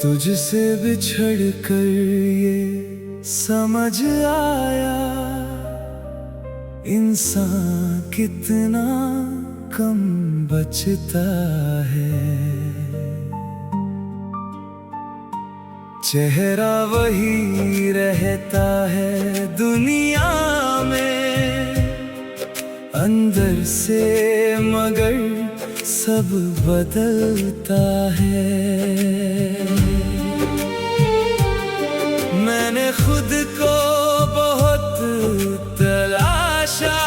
तुझसे बिछड़ कर ये समझ आया, इंसान कितना कम बचता है। चेहरा वही रहता है दुनिया में, अंदर से मगर सब बदलता है। मैंने खुद को बहुत तलाशा,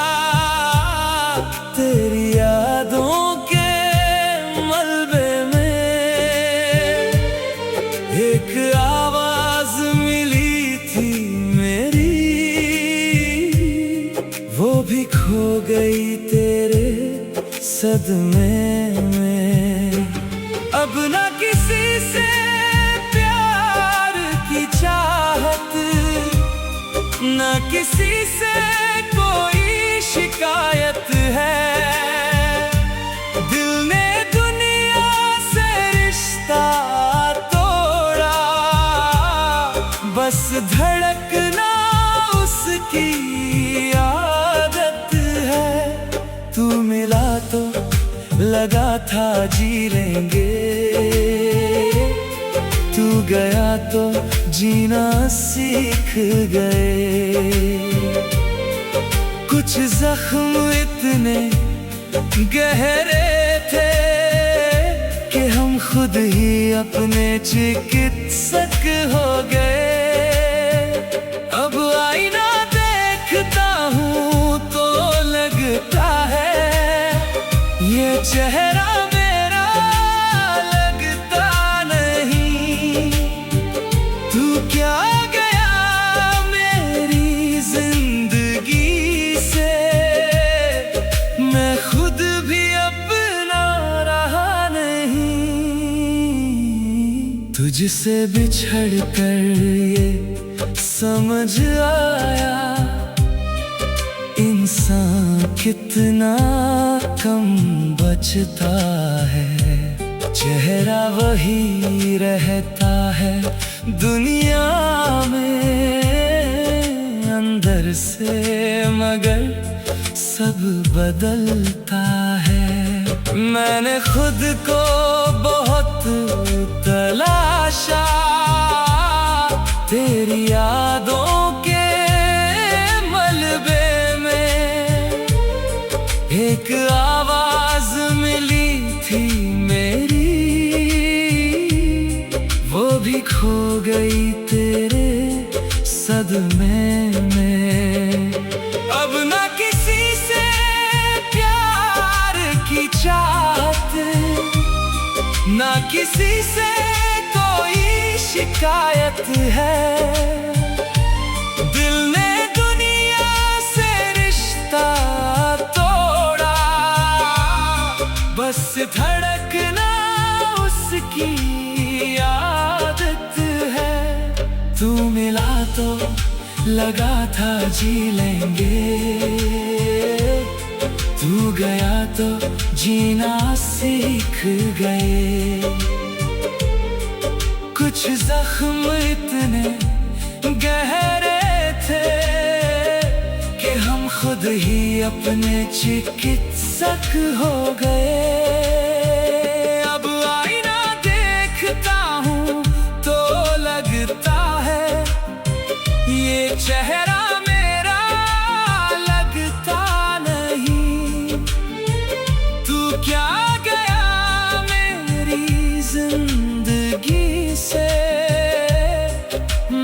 तेरी यादों के मलबे में एक आवाज मिली थी मेरी, वो भी खो गई तेरे सदमे में। अब ना किसी से प्यार की चाहत, ना किसी से कोई शिकायत है। दिल ने दुनिया से रिश्ता तोड़ा, बस धड़कना उसकी आदत है। तू मिला तो लगा था जी लेंगे, तू गया तो जीना सीख गए। कुछ जख्म इतने गहरे थे कि हम खुद ही अपने चिकित्सक हो गए। अब आईना देखता हूँ तो लगता है ये चेहरा मेरा लगता नहीं। तू क्या गया मेरी जिंदगी से, मैं खुद भी अपना रहा नहीं। तुझसे बिछड़ कर ये समझ आया, इंसान कितना कम बचता है। चेहरा वही रहता है दुनिया में, अंदर से मगर सब बदलता है। मैंने खुद को बहुत तलाशा, तेरी यादों के मलबे में एक आवाज मिली थी मेरी, वो भी खो गई तेरे सदमे में। अब ना किसी से प्यार की चाहत, ना किसी से कोई शिकायत है। दिल ने दुनिया से रिश्ता तोड़ा, बस धड़कना उसकी आदत है। तू मिला तो लगा था जी लेंगे, तू गया तो जीना सीख गए। कुछ जख्म इतने गहरे थे कि हम खुद ही अपने चिकित्सक हो गए। अब आईना देखता हूँ तो लगता है ये चेहरा मेरा लगता नहीं। तू क्या गया मेरी जिंदगी से,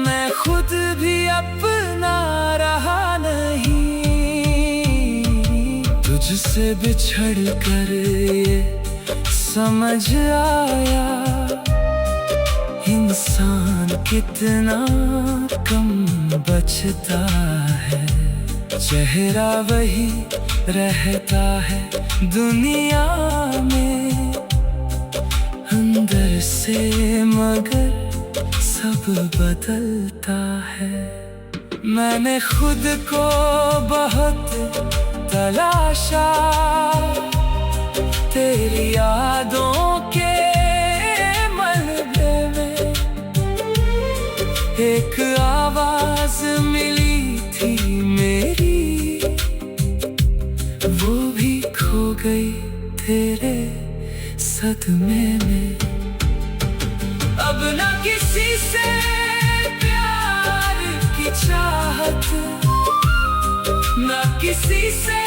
मैं खुद भी अपना रहा नहीं। तुझसे बिछड़ कर ये समझ आया, इंसान कितना कम बचता है। चेहरा वही रहता है दुनिया में, अंदर से मगर सब बदलता है। मैंने खुद को बहुत तलाशा, तेरी यादों के मलबे में किसी से प्यार की चाहत, ना किसी से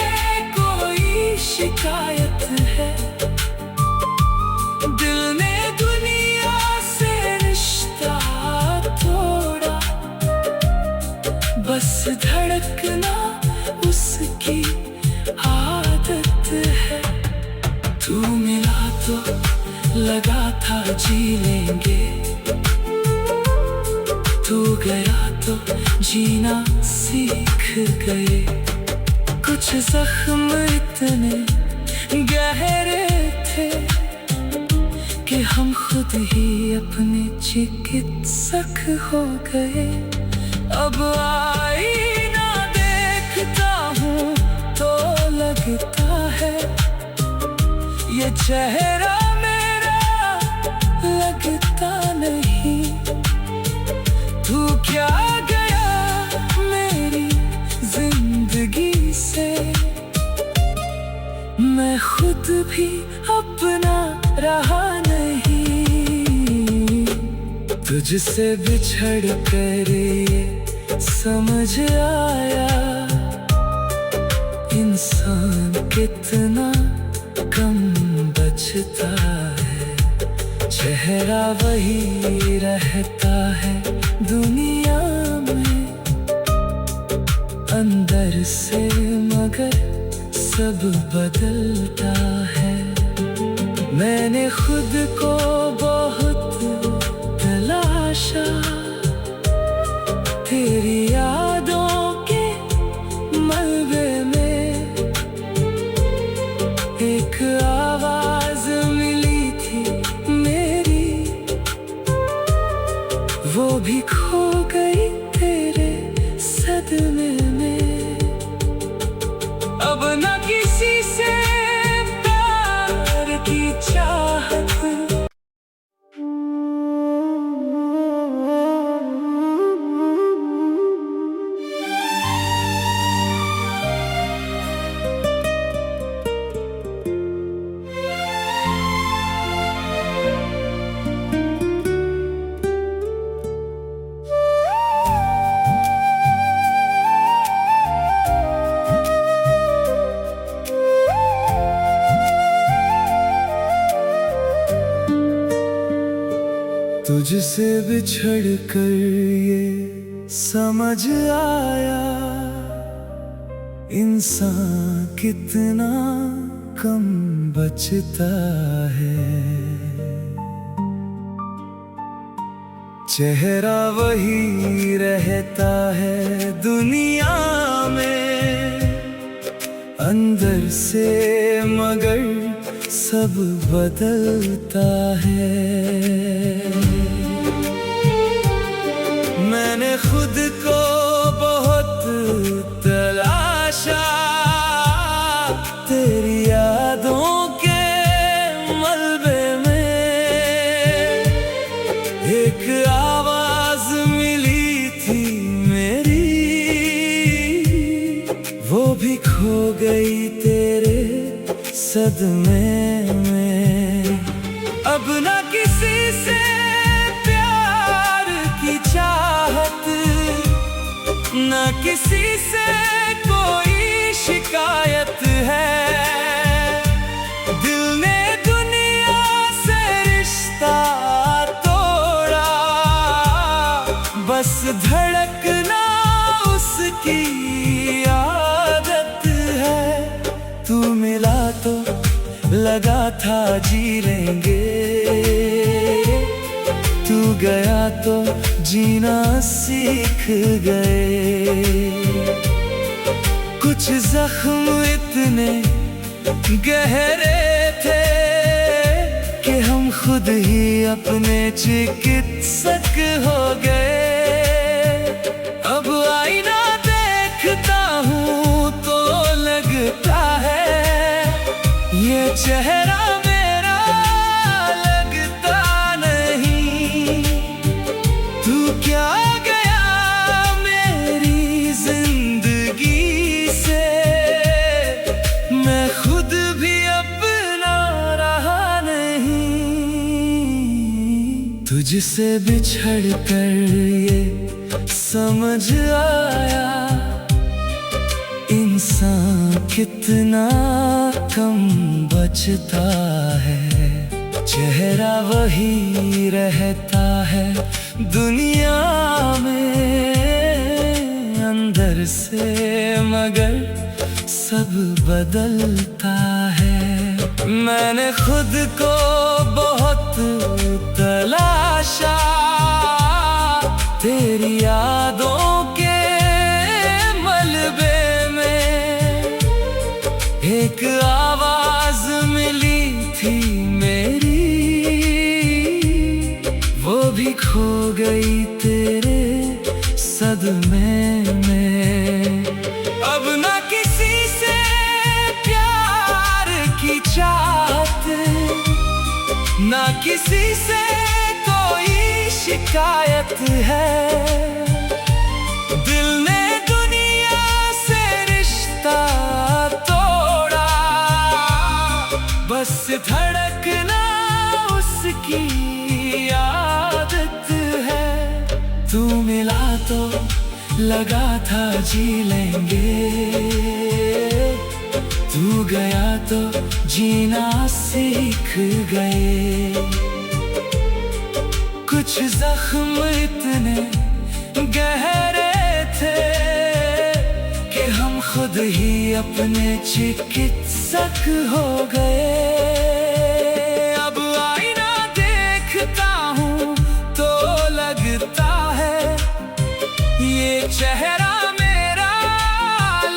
कोई शिकायत है। दिल ने दुनिया से रिश्ता तोड़ा, बस धड़कना उसकी आदत है। तू मिला तो लगा था जी लेंगे, तू गया तो जीना सीख गए। कुछ जख्म इतने गहरे थे कि हम खुद ही अपने चिकित्सक हो गए। अब आईना देखता हूँ तो लगता है ये चेहरा मेरा लगता नहीं। तू क्या गया मेरी जिंदगी से, मैं खुद भी अपना रहा नहीं। तुझसे बिछड़ कर ये समझ आया, इंसान कितना कम बचता है। चेहरा वही रहता है दुनिया में, अंदर से मगर सब बदलता है। मैंने खुद को बहुत तलाशा, तेरी यादों के मलबे में एक आवाज मिली थी मेरी, वो भी खो गई तेरे सदमे में। अब न किसी से प्यार की चाहत, तुझसे बिछड़ कर ये समझ आया, इंसान कितना कम बचता है। चेहरा वही रहता है दुनिया में, अंदर से मगर सब बदलता है। मैंने खुद को बहुत तलाशा, तेरी यादों के मलबे में एक आवाज मिली थी मेरी, वो भी खो गई तेरे सदमे में। अब न किसी से प्यार की चाहत, न किसी से कोई शिकायत है। दिल ने दुनिया से रिश्ता तोड़ा, बस धड़कना उसकी आदत है। तू मिला तो लगा था जी लेंगे, तू गया तो जीना सीख गए। कुछ जख्म इतने गहरे थे कि हम खुद ही अपने चिकित्सक हो गए। अब आईना देखता हूँ तो लगता है ये चेहरा मेरा लगता नहीं। तू क्या गया मेरी जिंदगी से, मैं खुद भी अपना रहा नहीं। तुझसे बिछड़ कर ये समझ आया, इंसान कितना कम बचता है। चेहरा वही रहता है दुनिया में, अंदर से मगर सब बदलता है। मैंने खुद को बहुत तलाशा, तेरी यादों के मलबे में एक आवाज मिली थी मेरी, वो भी खो गई तेरे सदमे में। अब ना किसी से प्यार की चाहत, ना किसी से कोई शिकायत है। दिल ने दुनिया से रिश्ता तोड़ा, बस धड़कना उसकी आदत है। तू मिला तो लगा था जी लेंगे, तू गया तो जीना सीख गए। कुछ जख्म इतने गहरे थे कि हम खुद ही अपने चिकित्सक हो गए। अब आईना देखता हूँ तो लगता है ये चेहरा मेरा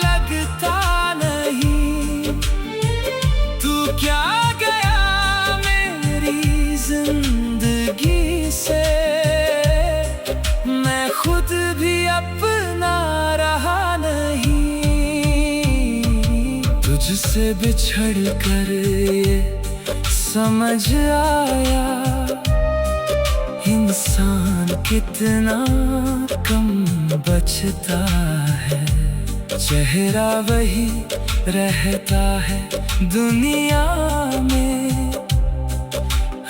लगता नहीं। तू क्या गया मेरी जिंदगी से, मैं खुद भी अपना रहा नहीं। तुझसे बिछड़ कर ये समझ आया, इंसान कितना कम बचता है। चेहरा वही रहता है दुनिया में,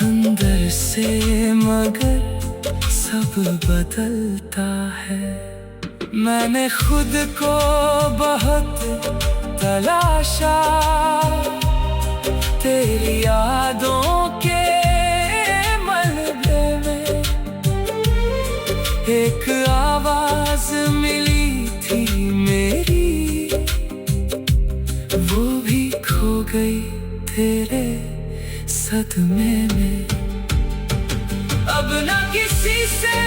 अंदर से मगर सब बदलता है। मैंने खुद को बहुत तलाशा, तेरी यादों के मलबे में एक आवाज मिली थी मेरी, वो भी खो गई तेरे सदमे में। अब ना किसी से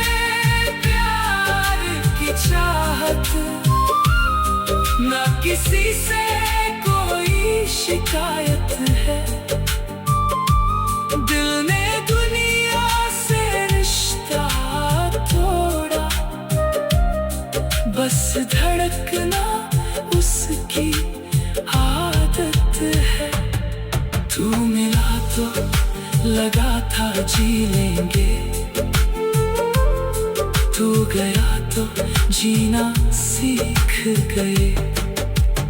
प्यार की चाहत, ना किसी से कोई शिकायत है। दिल ने दुनिया से रिश्ता तोड़ा, बस धड़कना उसकी आदत है। तू मिला तो लगा था जी लेंगे, तू गया तो जीना सीख गए।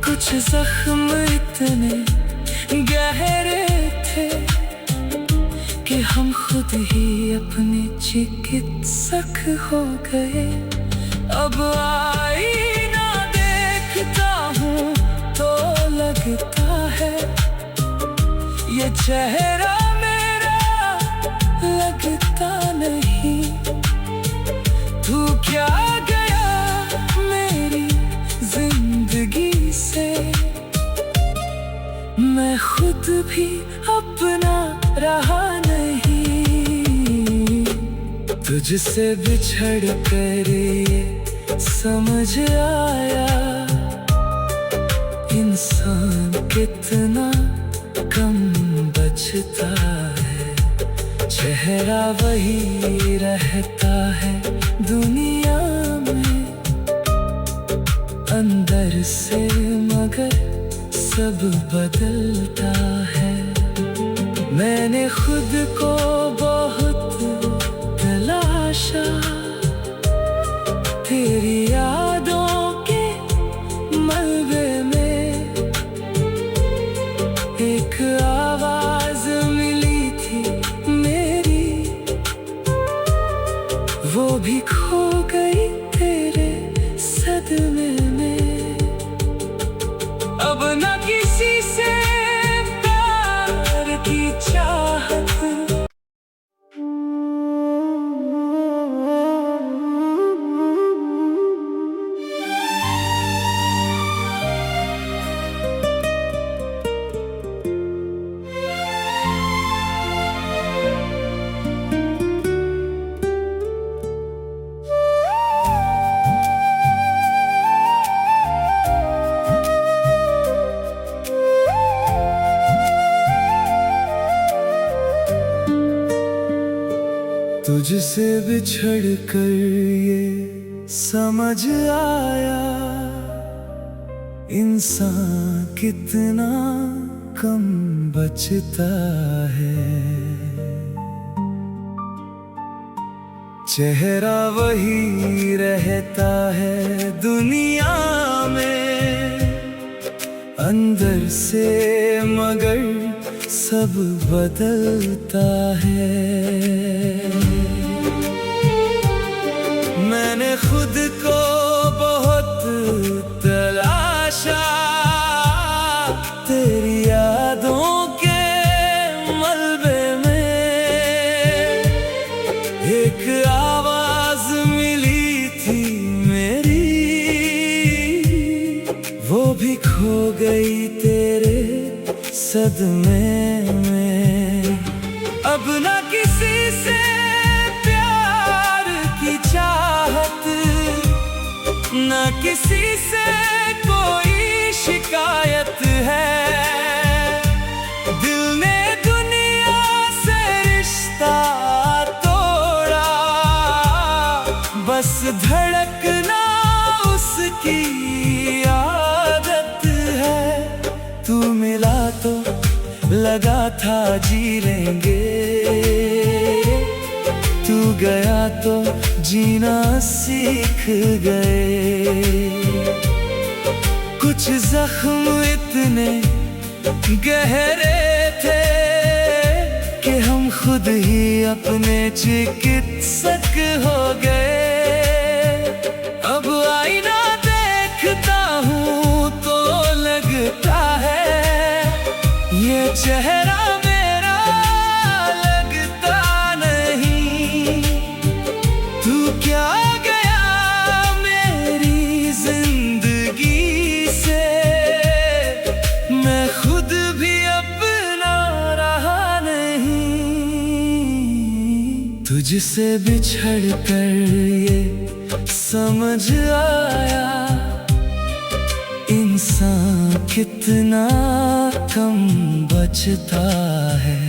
कुछ जख्म इतने गहरे थे कि हम खुद ही अपने चिकित्सक हो गए। अब आईना देखता हूँ तो लगता है ये चेहरा मेरा लगता नहीं। तू क्या गया मेरी जिंदगी से, मैं खुद भी अपना रहा नहीं। तुझसे बिछड़ कर ये समझ आया, इंसान कितना कम बचता है। चेहरा वही रहता है दुनिया में, अंदर से मगर सब बदलता है। मैंने खुद को बहुत तलाशा, तेरी यादों के मलबे में एक आवाज मिली थी मेरी, वो भी खो गई तेरे सदमे में। अब न किसी से प्यार की चाहत। तुझसे बिछड़ कर ये समझ आया, इंसान कितना कम बचता है। चेहरा वही रहता है दुनिया में, अंदर से मगर सब बदलता है। मैंने खुद को बहुत तलाशा, तेरी यादों के मलबे में एक आवाज मिली थी मेरी, वो भी खो गई तेरे सदमे में। अब न किसी से प्यार की चाहत, न किसी से कोई शिकायत है। दिल ने दुनिया से रिश्ता तोड़ा, बस धड़कना उसकी आदत है। तू मिला तो लगा था जी लेंगे, तू गया तो जीना सीख गए। कुछ जख्म इतने गहरे थे कि हम खुद ही अपने चिकित्सक हो गए। अब आईना देखता हूँ तो लगता है ये चेहरा मेरा लगता नहीं। तू क्या गया मेरी जिंदगी से, मैं खुद भी अपना रहा नहीं। तुझसे बिछड़ कर ये समझ आया, इंसान कितना कम बचता है।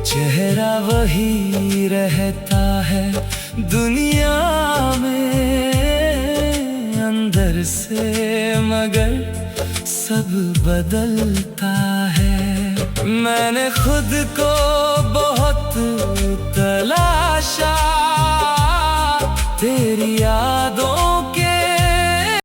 चेहरा वही रहता है दुनिया में, अंदर से मगर सब बदलता है। मैंने खुद को